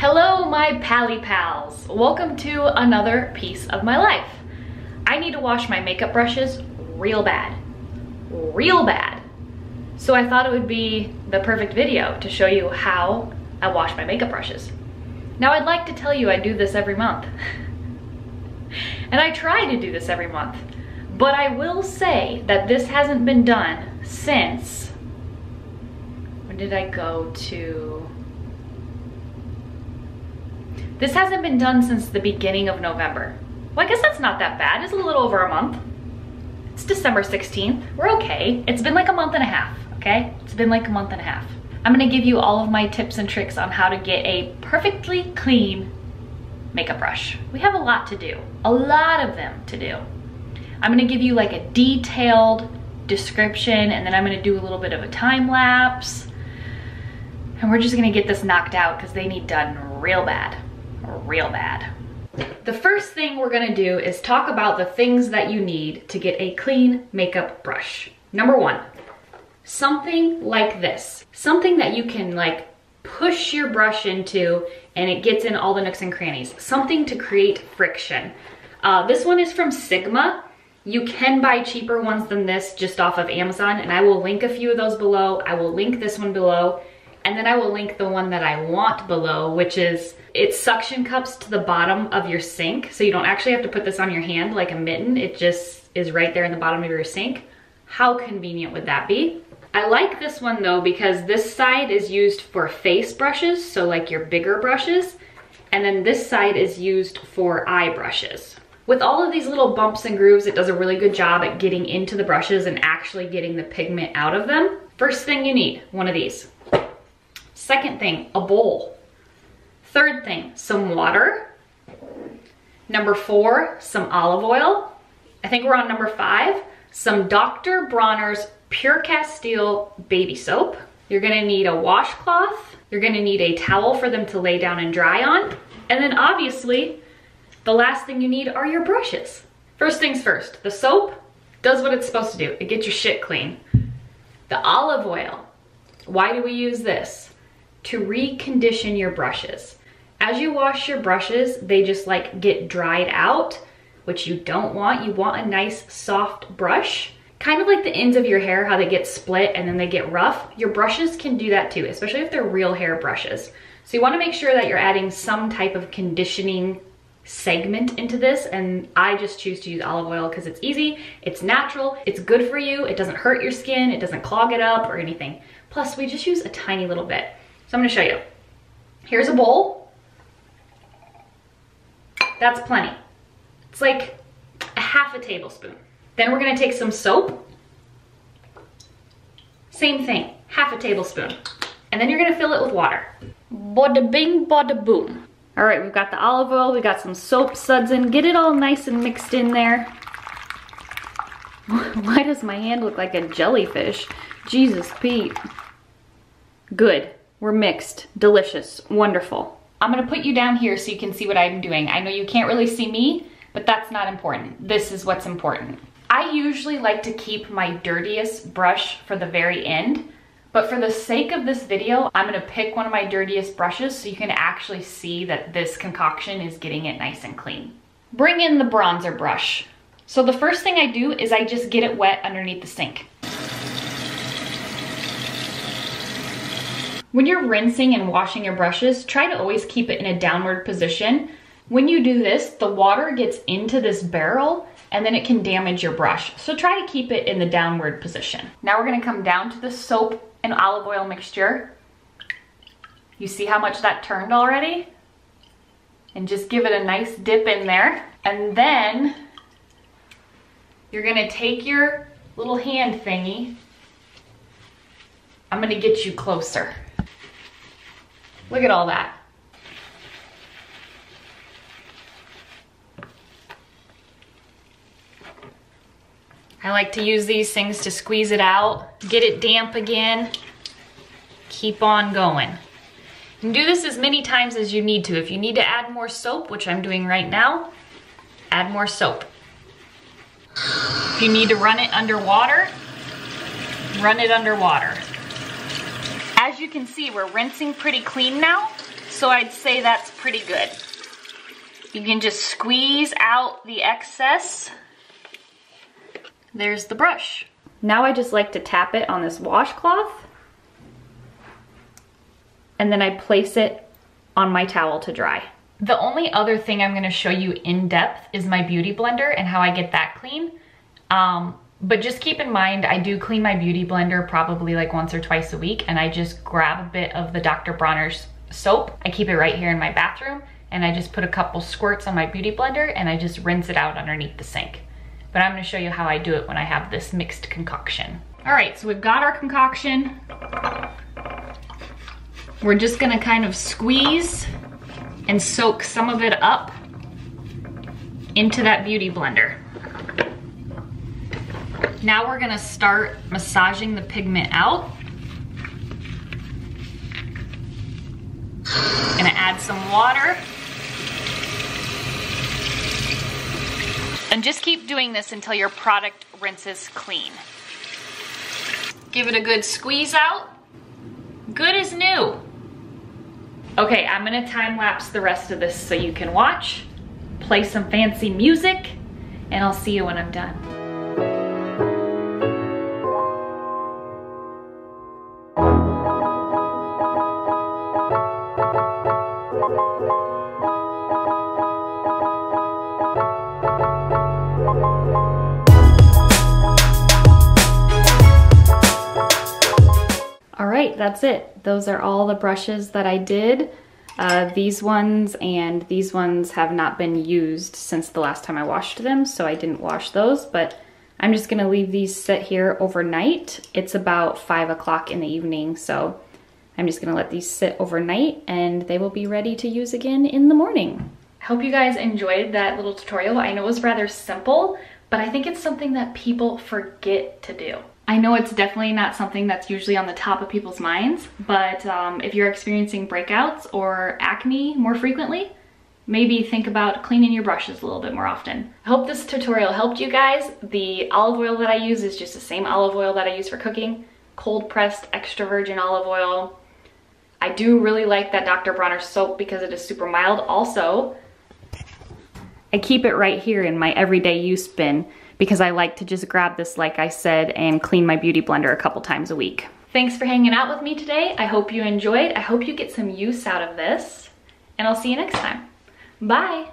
Hello, my pally pals. Welcome to another piece of my life. I need to wash my makeup brushes real bad. Real bad. So I thought it would be the perfect video to show you how I wash my makeup brushes. Now I'd like to tell you I do this every month. And I try to do this every month. But I will say that this hasn't been done since, when did I go to? This hasn't been done since the beginning of November. Well, I guess that's not that bad. It's a little over a month. It's December 16th. We're okay. It's been like a month and a half, okay? It's been like a month and a half. I'm gonna give you all of my tips and tricks on how to get a perfectly clean makeup brush. We have a lot to do, a lot of them to do. I'm gonna give you like a detailed description, and then I'm gonna do a little bit of a time lapse. And we're just gonna get this knocked out because they need done real bad, real bad. The first thing we're gonna do is talk about the things that you need to get a clean makeup brush. Number one, something like this. Something that you can like push your brush into and it gets in all the nooks and crannies. Something to create friction. This one is from Sigma. You can buy cheaper ones than this just off of Amazon, and I will link a few of those below. I will link this one below, and then I will link the one that I want below, which is, it suction cups to the bottom of your sink, so you don't actually have to put this on your hand like a mitten. It just is right there in the bottom of your sink. How convenient would that be? I like this one though because this side is used for face brushes, so like your bigger brushes, and then this side is used for eye brushes. With all of these little bumps and grooves, it does a really good job at getting into the brushes and actually getting the pigment out of them. First thing you need, one of these. Second thing, a bowl. Third thing, some water. Number 4, some olive oil. I think we're on number 5, some Dr. Bronner's Pure Castile baby soap. You're gonna need a washcloth. You're gonna need a towel for them to lay down and dry on. And then obviously, the last thing you need are your brushes. First things first, the soap does what it's supposed to do. It gets your shit clean. The olive oil, why do we use this? To recondition your brushes. As you wash your brushes, they just like get dried out, which you don't want. You want a nice soft brush. Kind of like the ends of your hair, how they get split and then they get rough. Your brushes can do that too, especially if they're real hair brushes. So you wanna make sure that you're adding some type of conditioning segment into this, and I just choose to use olive oil because it's easy, it's natural, it's good for you, it doesn't hurt your skin, it doesn't clog it up or anything. Plus, we just use a tiny little bit. So I'm gonna show you. Here's a bowl. That's plenty. It's like a half a tablespoon. Then we're gonna take some soap. Same thing, half a tablespoon. And then you're gonna fill it with water. Bada bing, bada boom. All right, we've got the olive oil, we got some soap suds in. Get it all nice and mixed in there. Why does my hand look like a jellyfish? Jesus, Pete. Good, we're mixed, delicious, wonderful. I'm gonna put you down here so you can see what I'm doing. I know you can't really see me, but that's not important. This is what's important. I usually like to keep my dirtiest brush for the very end. But for the sake of this video, I'm gonna pick one of my dirtiest brushes so you can actually see that this concoction is getting it nice and clean. Bring in the bronzer brush. So the first thing I do is I just get it wet underneath the sink. When you're rinsing and washing your brushes, try to always keep it in a downward position. When you do this, the water gets into this barrel and then it can damage your brush. So try to keep it in the downward position. Now we're gonna come down to the soap and olive oil mixture. You see how much that turned already? And just give it a nice dip in there. And then you're gonna take your little hand thingy. I'm gonna get you closer. Look at all that. I like to use these things to squeeze it out, get it damp again, keep on going. You can do this as many times as you need to. If you need to add more soap, which I'm doing right now, add more soap. If you need to run it underwater, run it underwater. As you can see, we're rinsing pretty clean now. So So I'd say that's pretty good. You can just squeeze out the excess. There's the brush. Now I just like to tap it on this washcloth, and then I place it on my towel to dry. The only other thing I'm gonna show you in depth is my beauty blender and how I get that clean. But just keep in mind, I do clean my beauty blender probably like once or twice a week, and I just grab a bit of the Dr. Bronner's soap. I keep it right here in my bathroom, and I just put a couple squirts on my beauty blender and I just rinse it out underneath the sink. But I'm gonna show you how I do it when I have this mixed concoction. All right, so we've got our concoction. We're just gonna kind of squeeze and soak some of it up into that beauty blender. Now we're gonna start massaging the pigment out. Gonna add some water. And just keep doing this until your product rinses clean. Give it a good squeeze out. Good as new. Okay, I'm gonna time lapse the rest of this so you can watch, play some fancy music, and I'll see you when I'm done. All right, that's it. Those are all the brushes that I did. These ones and these ones have not been used since the last time I washed them, so I didn't wash those, but I'm just gonna leave these sit here overnight. It's about 5 o'clock in the evening, so I'm just gonna let these sit overnight and they will be ready to use again in the morning. I hope you guys enjoyed that little tutorial. I know it was rather simple, but I think it's something that people forget to do. I know it's definitely not something that's usually on the top of people's minds, but if you're experiencing breakouts or acne more frequently, maybe think about cleaning your brushes a little bit more often. I hope this tutorial helped you guys. The olive oil that I use is just the same olive oil that I use for cooking, cold pressed extra virgin olive oil. I do really like that Dr. Bronner's soap because it is super mild. Also, I keep it right here in my everyday use bin because I like to just grab this, like I said, and clean my beauty blender a couple times a week. Thanks for hanging out with me today. I hope you enjoyed. I hope you get some use out of this, and I'll see you next time. Bye.